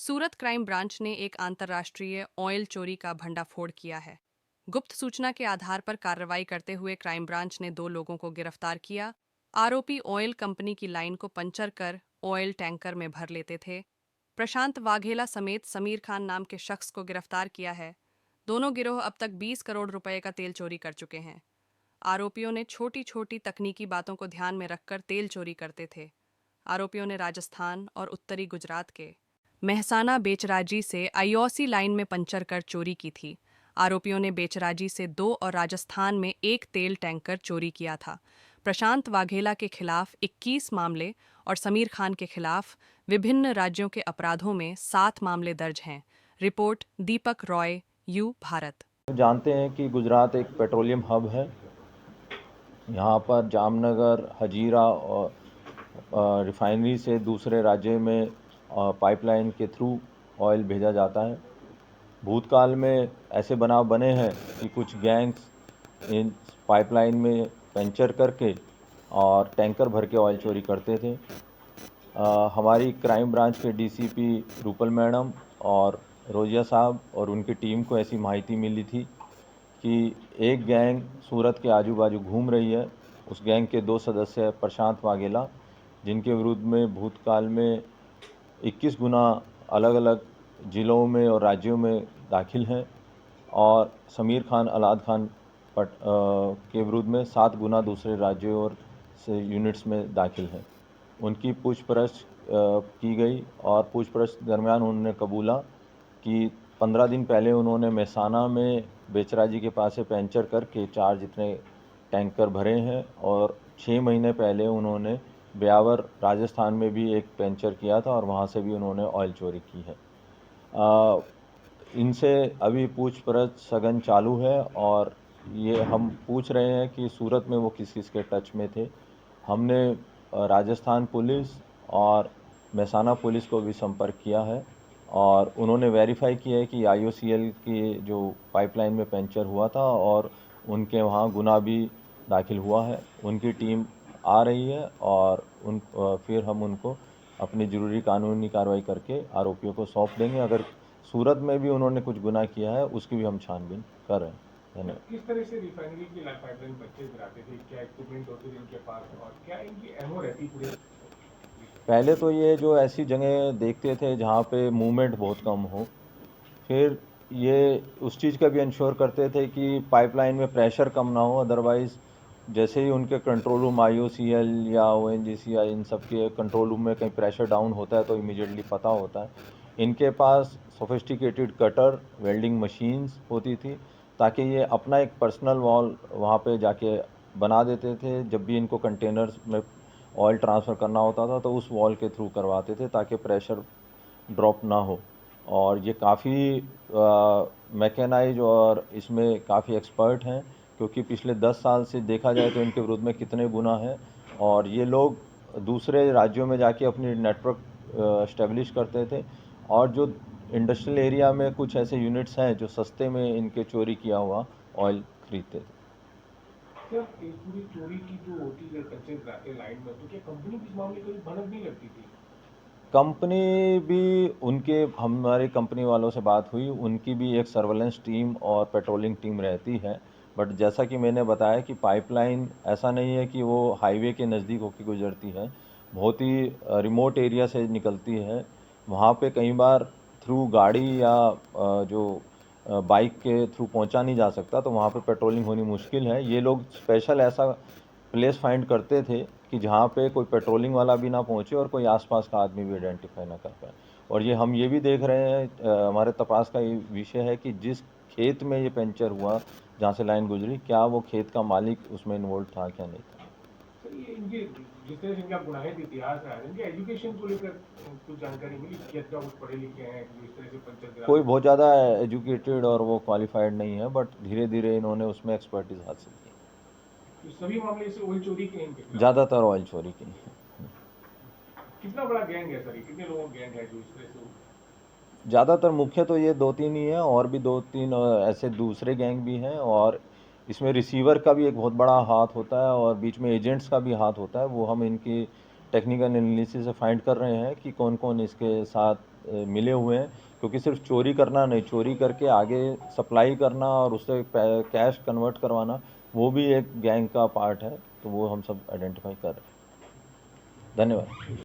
सूरत crime branch ने एक अंतर्राष्ट्रीय ऑयल चोरी का भंडाफोड़ किया है। गुप्त सूचना के आधार पर कार्रवाई करते हुए क्राइम ब्रांच ने 2 लोगों को गिरफ्तार किया। आरोपी ऑयल कंपनी की लाइन को पंचर कर ऑयल टैंकर में भर लेते थे। प्रशांत वाघेला समेत समीर खान नाम के शख्स को गिरफ्तार किया है। दोनों गिरोह अब तक 20 करोड़ रुपए का तेल चोरी कर चुके हैं। आरोपियों ने छोटी छोटी तकनीकी बातों को ध्यान में रखकर तेल चोरी करते थे। आरोपियों ने राजस्थान और उत्तरी गुजरात के मेहसाना बेचराजी से आईओसी लाइन में पंचर कर चोरी की थी। आरोपियों ने बेचराजी से 2 और राजस्थान में 1 तेल टैंकर चोरी किया था। प्रशांत वाघेला के खिलाफ 21 मामले और समीर खान के खिलाफ विभिन्न राज्यों के अपराधों में 7 मामले दर्ज हैं। Report Deepak Roy, you Bharat. जानते हैं कि गुजरात एक पेट्रोलियम हब है। यहाँ पर जामनगर, हजीरा और रिफाइनरी से दूसरे राज्य में पाइपलाइन के थ्रू ऑयल भेजा जाता है। भूतकाल में ऐसे बनाव बने हैं कि कुछ गैंग्स इन पाइपलाइन में पंचर करके और टैंकर भर के ऑयल चोरी करते थे। हमारी क्राइम ब्रांच के डीसीपी रूपल मैडम और रोजिया साहब और उनकी टीम को ऐसी माहिती मिली थी कि एक गैंग सूरत के आजू बाजू घूम रही है। उस गैंग के 2 सदस्य प्रशांत वाघेला, जिनके विरुद्ध में भूतकाल में 21 गुना अलग अलग ज़िलों में और राज्यों में दाखिल हैं, और समीर खान अलाद खान के विरुद्ध में 7 गुना दूसरे राज्यों और से यूनिट्स में दाखिल हैं। उनकी पूछपरछ की गई और पूछपरछ दरमियान उन्होंने कबूला कि 15 दिन पहले उन्होंने मेहसाना में बेचराजी के पास से पंचर करके 4 जितने टैंकर भरे हैं, और 6 महीने पहले उन्होंने ब्यावर राजस्थान में भी एक पंचर किया था और वहाँ से भी उन्होंने ऑयल चोरी की है। इनसे अभी पूछपरछ सघन चालू है और ये हम पूछ रहे हैं कि सूरत में वो किस किस के टच में थे। हमने राजस्थान पुलिस और मेहसाना पुलिस को भी संपर्क किया है और उन्होंने वेरीफाई किया है कि आईओसीएल की जो पाइपलाइन में पंचर हुआ था और उनके वहाँ गुना भी दाखिल हुआ है। उनकी टीम आ रही है और फिर हम उनको अपनी ज़रूरी कानूनी कार्रवाई करके आरोपियों को सौंप देंगे। अगर सूरत में भी उन्होंने कुछ गुनाह किया है उसकी भी हम छानबीन कर रहे हैं। धन्यवाद। किस तरह से रिफाइनरी की पाइपलाइन परचेज कराते थे, क्या इक्विपमेंट होते थे इनके पास और क्या इनकी एमओ रहती पूरे? पहले तो ये जो ऐसी जगह देखते थे जहाँ पे मूवमेंट बहुत कम हो, फिर ये उस चीज़ का भी इंश्योर करते थे कि पाइपलाइन में प्रेशर कम ना हो। अदरवाइज़ जैसे ही उनके कंट्रोल रूम आईओसीएल या ओएनजीसी या इन सब के कंट्रोल रूम में कहीं प्रेशर डाउन होता है तो इमीडिएटली पता होता है। इनके पास सोफिस्टिकेटेड कटर वेल्डिंग मशीन्स होती थी ताकि ये अपना एक पर्सनल वॉल वहाँ पे जाके बना देते थे। जब भी इनको कंटेनर्स में ऑयल ट्रांसफ़र करना होता था तो उस वॉल के थ्रू करवाते थे ताकि प्रेशर ड्रॉप ना हो। और ये काफ़ी मैकेनाइज और इसमें काफ़ी एक्सपर्ट हैं, क्योंकि पिछले 10 साल से देखा जाए तो इनके विरुद्ध में कितने गुना हैं और ये लोग दूसरे राज्यों में जाके अपनी नेटवर्क इस्टेब्लिश करते थे। और जो इंडस्ट्रियल एरिया में कुछ ऐसे यूनिट्स हैं जो सस्ते में इनके चोरी किया हुआ ऑयल खरीदते थे। क्या इस पूरी चोरी की जो होती है परचेज कराते लाइन में, तो क्या कंपनी की इस मामले में भनक नहीं लगती थी? कंपनी भी उनके हमारी कंपनी वालों से बात हुई, उनकी भी एक सर्वेलेंस टीम और पेट्रोलिंग टीम रहती है। बट जैसा कि मैंने बताया कि पाइपलाइन ऐसा नहीं है कि वो हाईवे के नज़दीक होकर गुजरती है, बहुत ही रिमोट एरिया से निकलती है। वहाँ पे कई बार थ्रू गाड़ी या जो बाइक के थ्रू पहुँचा नहीं जा सकता, तो वहाँ पे पेट्रोलिंग होनी मुश्किल है। ये लोग स्पेशल ऐसा प्लेस फाइंड करते थे कि जहाँ पे कोई पेट्रोलिंग वाला भी ना पहुँचे और कोई आसपास का आदमी भी आइडेंटिफाई ना कर पाए। और ये हम ये भी देख रहे हैं, हमारे तपास का ये विषय है कि जिस खेत में ये पंचर हुआ जहाँ से लाइन गुजरी, क्या वो खेत का मालिक उसमें इन्वॉल्व था क्या नहीं था। सर, ये इनके जिस तरह से इनका गुनाहित इतिहास रहा है, इनके एजुकेशन को लेकर कुछ जानकारी मिली? क्या वो पढ़े लिखे हैं जो इस तरह से पंचर गिरा? कोई बहुत ज़्यादा एजुकेटेड और वो क्वालिफाइड नहीं है, बट धीरे धीरे इन्होंने उसमें एक्सपर्टीज हासिल की। तो सभी मामले से ऑयल चोरी के हैं इनके खिलाफ? ज़्यादातर ऑयल चोरी की। कितना बड़ा गैंग है सर, ये कितने लोगों का गैंग है जो इस तरह से? ज़्यादातर मुख्य तो ये 2-3 ही हैं, और भी 2-3 ऐसे दूसरे गैंग भी हैं, और इसमें रिसीवर का भी एक बहुत बड़ा हाथ होता है और बीच में एजेंट्स का भी हाथ होता है। वो हम इनकी टेक्निकल एनालिसिस से फाइंड कर रहे हैं कि कौन कौन इसके साथ मिले हुए हैं, क्योंकि सिर्फ चोरी करना नहीं, चोरी करके आगे सप्लाई करना और उससे कैश कन्वर्ट करवाना वो भी एक गैंग का पार्ट है। तो वो हम सब आइडेंटिफाई कर रहे हैं। धन्यवाद।